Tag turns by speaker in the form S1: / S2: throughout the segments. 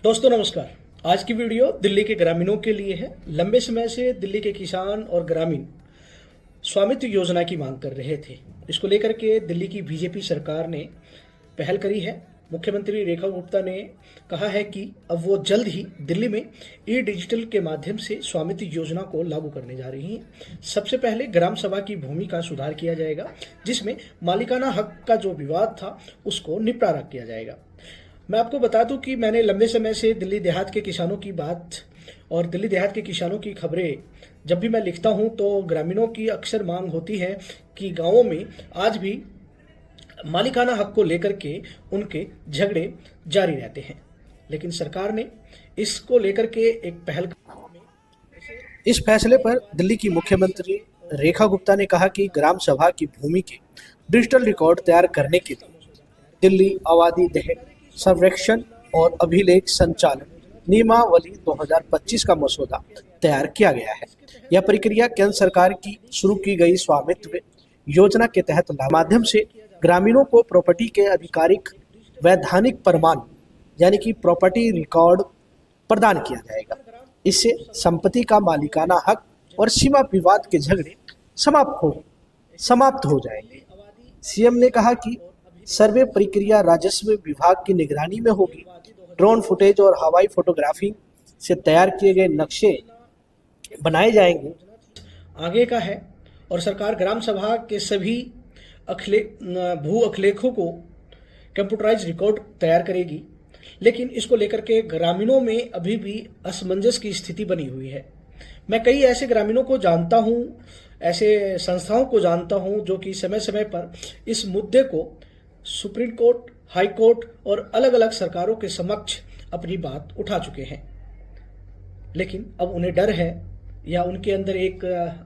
S1: दोस्तों नमस्कार। आज की वीडियो दिल्ली के ग्रामीणों के लिए है। लंबे समय से दिल्ली के किसान और ग्रामीण स्वामित्व योजना की मांग कर रहे थे। इसको लेकर के दिल्ली की बीजेपी सरकार ने पहल करी है। मुख्यमंत्री रेखा गुप्ता ने कहा है कि अब वो जल्द ही दिल्ली में ई डिजिटल के माध्यम से स्वामित्व योजना को लागू करने जा रही हैं। सबसे पहले ग्राम सभा की भूमि का सुधार किया जाएगा, जिसमें मालिकाना हक का जो विवाद था उसको निपटारा किया जाएगा। मैं आपको बता दूं कि मैंने लंबे समय से दिल्ली देहात के किसानों की बात और दिल्ली देहात के किसानों की खबरें जब भी मैं लिखता हूं तो ग्रामीणों की अक्सर मांग होती है कि गांवों में आज भी मालिकाना हक को लेकर के उनके झगड़े जारी रहते हैं। लेकिन सरकार ने इसको लेकर के एक पहल। इस फैसले पर दिल्ली की मुख्यमंत्री रेखा गुप्ता ने कहा कि ग्राम सभा की भूमि के डिजिटल रिकॉर्ड तैयार करने के लिए दिल्ली आबादी देह सर्वेक्षण और अभिलेख संचालन नियमावली 2025 का मसौदा तैयार किया गया है। यह प्रक्रिया केंद्र सरकार की शुरू की गई स्वामित्व योजना के तहत माध्यम से ग्रामीणों को प्रॉपर्टी के आधिकारिक वैधानिक प्रमाण यानी कि प्रॉपर्टी रिकॉर्ड प्रदान किया जाएगा। इससे संपत्ति का मालिकाना हक और सीमा विवाद के झगड़े समाप्त हो जाएंगे। सीएम ने कहा कि सर्वे प्रक्रिया राजस्व विभाग की निगरानी में होगी। ड्रोन फुटेज और हवाई फोटोग्राफी से तैयार किए गए नक्शे बनाए जाएंगे। आगे का है और सरकार ग्राम सभा के सभी भू अभिलेखों को कंप्यूटराइज रिकॉर्ड तैयार करेगी। लेकिन इसको लेकर के ग्रामीणों में अभी भी असमंजस की स्थिति बनी हुई है। मैं कई ऐसे ग्रामीणों को जानता हूं, ऐसे संस्थाओं को जानता हूं जो कि समय समय पर इस मुद्दे को सुप्रीम कोर्ट, हाई कोर्ट और अलग अलग सरकारों के समक्ष अपनी बात उठा चुके हैं। लेकिन अब उन्हें डर है या उनके अंदर एक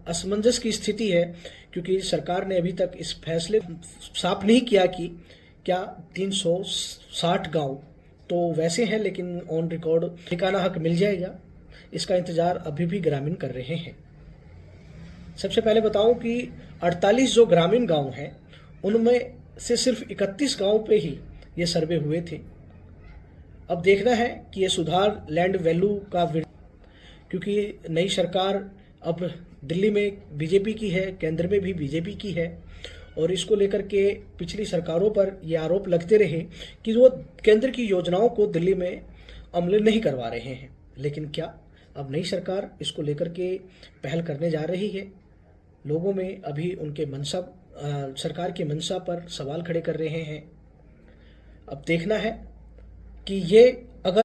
S1: असमंजस की स्थिति है, क्योंकि सरकार ने अभी तक इस फैसले साफ नहीं किया कि क्या 360 गांव तो वैसे हैं लेकिन ऑन रिकॉर्ड ठिकाना हक मिल जाएगा। इसका इंतजार अभी भी ग्रामीण कर रहे हैं। सबसे पहले बताऊं कि 48 जो ग्रामीण गांव हैं उनमें से सिर्फ 31 गांव पे ही ये सर्वे हुए थे। अब देखना है कि ये सुधार लैंड वैल्यू का, क्योंकि नई सरकार अब दिल्ली में बीजेपी की है, केंद्र में भी बीजेपी की है और इसको लेकर के पिछली सरकारों पर ये आरोप लगते रहे कि वो केंद्र की योजनाओं को दिल्ली में अमल नहीं करवा रहे हैं। लेकिन क्या अब नई सरकार इसको लेकर के पहल करने जा रही है? लोगों में अभी उनके सरकार की मंशा पर सवाल खड़े कर रहे हैं। अब देखना है कि ये